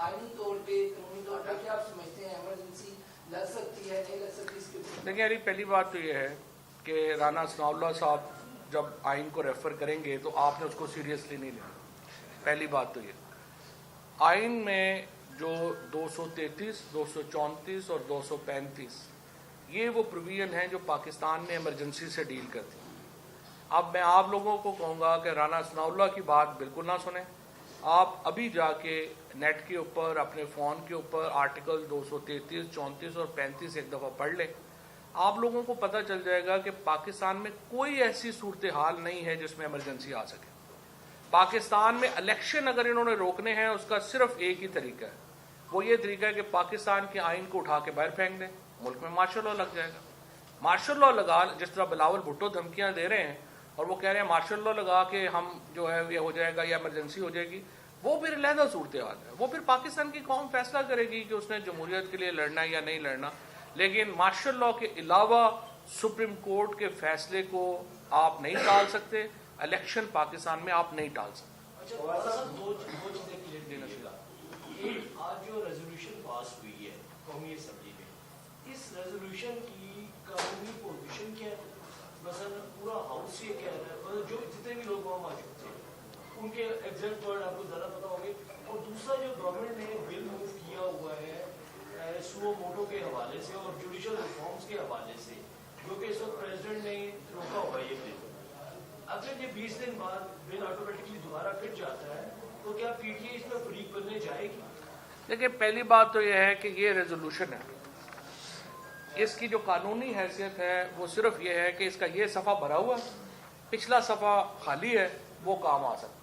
आईनी तौर पे, कानूनी तौर पे क्या आप समझते हैं इमरजेंसी लग सकती है, नहीं लग सकती इसके ऊपर? देखिए यार, पहली बात तो ये है कि राना सनाउल्लाह साहब जब आइन को रेफर करेंगे तो आपने उसको सीरियसली नहीं लेना। पहली बात तो ये, आइन में जो 233, 234 और 235 ये वो प्रोविजन हैं जो पाकिस्तान में इमरजेंसी से डील करती हैं। अब मैं आप लोगों को कहूँगा कि राना सनाउल्लाह की बात बिल्कुल ना सुने। आप अभी जाके नेट के ऊपर अपने फ़ोन के ऊपर आर्टिकल 233, 34 और 35 एक दफ़ा पढ़ लें। आप लोगों को पता चल जाएगा कि पाकिस्तान में कोई ऐसी सूरत हाल नहीं है जिसमें इमरजेंसी आ सके। पाकिस्तान में इलेक्शन अगर इन्होंने रोकने हैं उसका सिर्फ एक ही तरीका है, वो ये तरीका है कि पाकिस्तान के आइन को उठा के बाहर फेंक दें, मुल्क में मार्शल लॉ लग जाएगा। मार्शल लॉ लगा, जिस तरह बिलावल भुट्टो धमकियां दे रहे हैं और वो कह रहे हैं मार्शल लॉ लगा के हम जो है ये हो जाएगा या इमरजेंसी हो जाएगी, वो फिर अलहदा सूरत हाल है। वो फिर पाकिस्तान की कौम फैसला करेगी कि उसने जमहूरियत के लिए लड़ना है या नहीं लड़ना। लेकिन मार्शल लॉ के अलावा सुप्रीम कोर्ट के फैसले को आप नहीं टाल सकते, इलेक्शन पाकिस्तान में आप नहीं टाल सकते। दो चीजें क्लियर देना चाहिए। एक, आज जो रेजोल्यूशन पास हुई है कौमी असेंबली में, इस रेजोल्यूशन की कानूनी पोजीशन क्या है? मसलन पूरा हाउस ये कह रहा है, मतलब जो जितने भी लोग वहाँ मौजूद थे उनके एग्जैक्ट वर्ड आपको ज़्यादा पता होंगे। और दूसरा, जो गवर्नमेंट ने बिल मूव किया हुआ है सुओ मोटो के हवाले से और जुडिशल रिफॉर्म्स के हवाले से, जो कि इस वक्त प्रेसिडेंट ने रोका हुआ है ये बिल, अगर ये 20 दिन बाद बिल ऑटोमेटिकली दोबारा फिर जाता है तो क्या पीटीआई इसमें फरीक बनने जाएगी? देखिए, पहली बात तो यह है कि ये रेजोल्यूशन है, इसकी जो कानूनी हैसियत है वो सिर्फ ये है कि इसका ये सफ़ा भरा हुआ, पिछला सफ़ा खाली है, वो काम आ सकता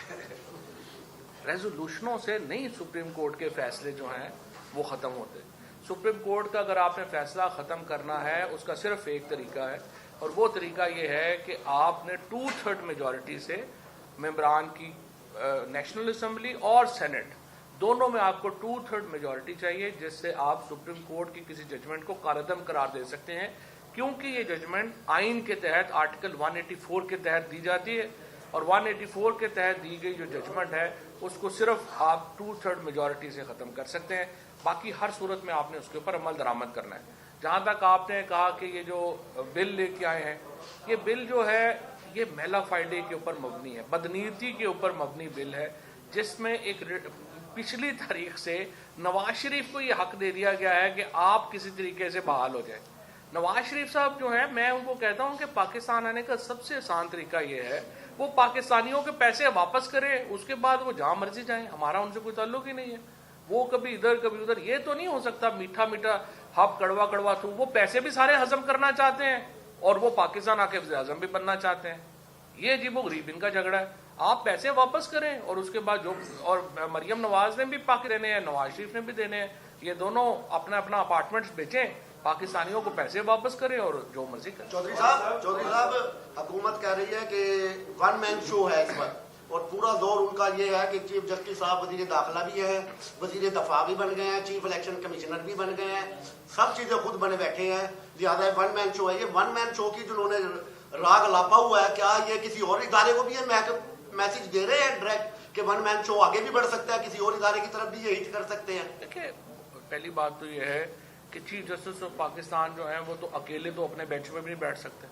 है। रेजोल्यूशनों से नहीं सुप्रीम कोर्ट के फैसले जो हैं वो ख़त्म होते। सुप्रीम कोर्ट का अगर आपने फैसला ख़त्म करना है उसका सिर्फ एक तरीका है, और वो तरीका ये है कि आपने 2/3 मेजॉरिटी से मेंबरान की नेशनल असम्बली और सेनेट दोनों में आपको 2/3 मेजॉरिटी चाहिए, जिससे आप सुप्रीम कोर्ट की किसी जजमेंट को कारदम करार दे सकते हैं। क्योंकि ये जजमेंट आइन के तहत आर्टिकल 184 के तहत दी जाती है, और 184 के तहत दी गई जो जजमेंट है उसको सिर्फ आप 2/3 मेजॉरिटी से ख़त्म कर सकते हैं। बाकी हर सूरत में आपने उसके ऊपर अमल दरामद करना है। जहाँ तक आपने कहा कि ये जो बिल लेके आए हैं, ये बिल जो है ये मेला फाइडे के ऊपर मबनी है, बदनीयती के ऊपर मबनी बिल है, जिसमें एक पिछली तारीख से नवाज शरीफ को ये हक दे दिया गया है कि आप किसी तरीके से बहाल हो जाए। नवाज शरीफ साहब जो है, मैं उनको कहता हूँ कि पाकिस्तान आने का सबसे आसान तरीका ये है वो पाकिस्तानियों के पैसे वापस करें, उसके बाद वो जहाँ मर्जी जाएं, हमारा उनसे कोई ताल्लुक ही नहीं है। वो कभी इधर कभी उधर, ये तो नहीं हो सकता मीठा मीठा हब कड़वा कड़वा थू। वो पैसे भी सारे हजम करना चाहते हैं और वो पाकिस्तान आके वज़ीर आज़म भी बनना चाहते हैं। ये अजीबोगरीब इनका झगड़ा है। आप पैसे वापस करें और उसके बाद जो, और मरियम नवाज ने भी पाकि देने हैं, नवाज शरीफ ने भी देने हैं, ये दोनों अपना अपना अपार्टमेंट्स बेचें, पाकिस्तानियों को पैसे वापस करें और जो मर्जी करें। चौधरी साहब हुकूमत कह रही है कि वन मैन शो है इस पर, और पूरा दौर उनका ये है कि चीफ जस्टिस साहब वजीर दाखिला भी हैं, वजीर दफा भी बन गए हैं, चीफ इलेक्शन कमिश्नर भी बन गए हैं, सब चीजें खुद बने बैठे हैं, लिहाजा वन मैन शो है। ये वन मैन शो की जिन्होंने राग लापा हुआ है, क्या ये किसी और इदारे को भी ये मैसेज दे रहे हैं डायरेक्ट कि वन मैन शो आगे भी बढ़ सकता है, किसी और इदारे की तरफ भी ये हिट कर सकते हैं? देखिए, पहली बात तो ये है कि चीफ जस्टिस ऑफ पाकिस्तान जो है वो तो अकेले तो अपने बेंच में भी नहीं बैठ सकते।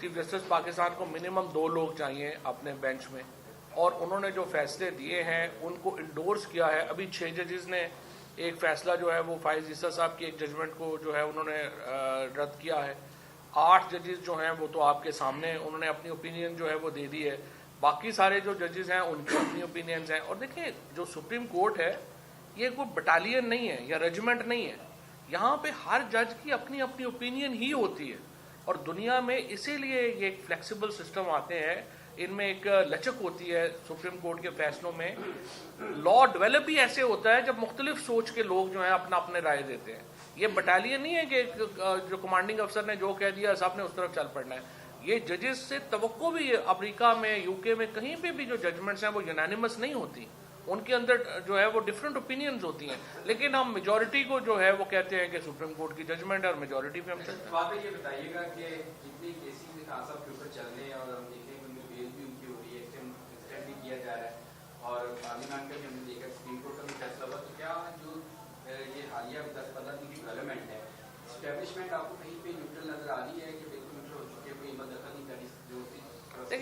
चीफ जस्टिस पाकिस्तान को मिनिमम 2 लोग चाहिए अपने बेंच में, और उन्होंने जो फैसले दिए हैं उनको इंडोर्स किया है। अभी 6 जजेस ने एक फैसला जो है वो फाइज ईसा साहब की एक जजमेंट को जो है उन्होंने रद्द किया है। 8 जजेस जो हैं वो तो आपके सामने उन्होंने अपनी ओपिनियन जो है वो दे दी है। बाकी सारे जो जजेस हैं उनकी अपनी ओपिनियंस हैं। और देखिए, जो सुप्रीम कोर्ट है ये कोई बटालियन नहीं है या रेजिमेंट नहीं है, यहाँ पे हर जज की अपनी अपनी ओपिनियन ही होती है। और दुनिया में इसीलिए ये एक फ्लेक्सिबल सिस्टम आते हैं, इनमें एक लचक होती है सुप्रीम कोर्ट के फैसलों में। लॉ डेवलप भी ऐसे होता है जब मुख्तलिफ सोच के लोग जो है अपना अपने राय देते हैं। ये बटालियन नहीं है कि जो कमांडिंग अफसर ने जो कह दिया सब ने उस तरफ चल पड़ना है। ये जजेस से तवक्को भी अफ्रीका में, यूके में, कहीं पे भी जो जजमेंट्स हैं वो यूनानिमस नहीं होती, उनके अंदर जो है वो डिफरेंट ओपिनियंस होती हैं। लेकिन हम मेजॉरिटी को जो है वो कहते हैं कि सुप्रीम कोर्ट की जजमेंट है और मेजॉरिटी पे हम चलते हैं। ये बताइएगा कि जितनी केसेस खान साहब के ऊपर चल रहे हैं और हम देखें उनमें बेल भी उनकी हो रही है, एक्सटेंड भी किया जा रहा है, और पार्लियामेंट का भी हमने देखा, सुप्रीम कोर्ट का भी फैसला हुआ,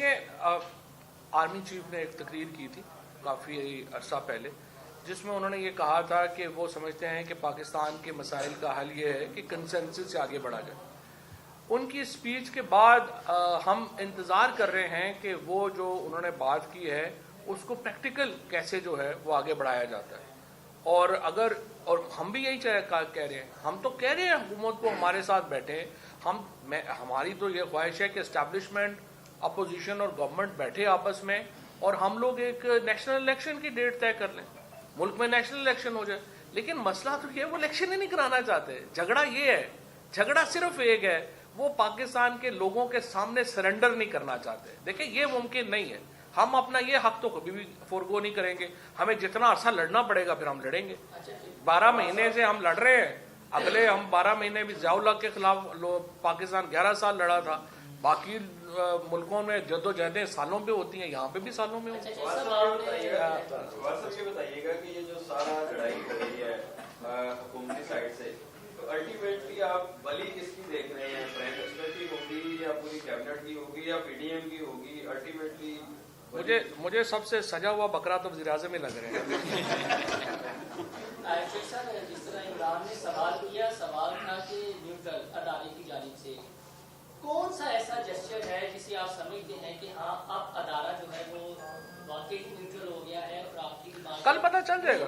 देखिए, आर्मी चीफ ने एक तकरीर की थी काफ़ी अरसा पहले, जिसमें उन्होंने ये कहा था कि वो समझते हैं कि पाकिस्तान के मसाइल का हल ये है कि कंसेंसस से आगे बढ़ा जाए। उनकी स्पीच के बाद हम इंतज़ार कर रहे हैं कि वो जो उन्होंने बात की है उसको प्रैक्टिकल कैसे जो है वो आगे बढ़ाया जाता है। और हम भी यही कह रहे हैं, हम तो कह रहे हैं हुकूमत को हमारे साथ बैठे, हमारी तो ये ख्वाहिश है कि एस्टैब्लिशमेंट, अपोजिशन और गवर्नमेंट बैठे आपस में और हम लोग एक नेशनल इलेक्शन की डेट तय कर लें, मुल्क में नेशनल इलेक्शन हो जाए। लेकिन मसला तो ये, वो इलेक्शन ही नहीं कराना चाहते। झगड़ा ये है, झगड़ा सिर्फ एक है, वो पाकिस्तान के लोगों के सामने सरेंडर नहीं करना चाहते। देखिए, ये मुमकिन नहीं है। हम अपना ये हक तो कभी भी फोरगो नहीं करेंगे। हमें जितना अरसा लड़ना पड़ेगा फिर हम लड़ेंगे। 12 महीने से हम लड़ रहे हैं, अगले हम 12 महीने भी ज़ियाउल हक के खिलाफ पाकिस्तान 11 साल लड़ा था। बाकी मुल्कों में जद्दोजहदें सालों पे होती हैं, यहाँ पे भी सालों में होती हैं। ये बताइएगा कि ये जो सारा लड़ाई हो रही है हुकूमती साइड से, तो अल्टीमेटली आप बली किसकी देख रहे हैं? प्राइम मिनिस्टर की होगी या पूरी कैबिनेट की होगी या पीडीएम की होगी? अल्टीमेटली मुझे सबसे सजा हुआ बकरा तो वज़ीर-ए-आज़म ही लग रहे हैं। जिस तरह इमरान ने सवाल किया, सवाल था कि न्यूट्रल अदारे की जानिब से कौन सा ऐसा जेस्चर है जिसे आप समझते हैं कि हाँ अब अदारा जो है वो वाकई न्यूट्रल हो गया है और आपकी कल पता चल जाएगा।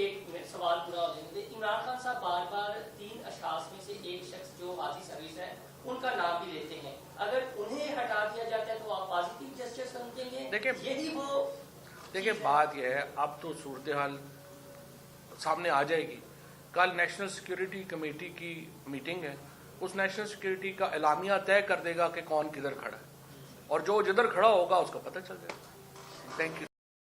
एक सवाल पूरा हो जाएगा। इमरान खान साहब बार बार 3 अशखास में से एक शख्स जो वाजी सर्विस है उनका नाम भी लेते हैं, अगर उन्हें हटा दिया जाता है तो आप पॉजिटिव जेस्चर समझेंगे? देखिए बात यह है, अब तो सूरत हाल सामने आ जाएगी। कल नेशनल सिक्योरिटी कमेटी की मीटिंग है, उस नेशनल सिक्योरिटी का एलामिया तय कर देगा कि कौन किधर खड़ा है, और जो जिधर खड़ा होगा उसका पता चल जाएगा। Thank you.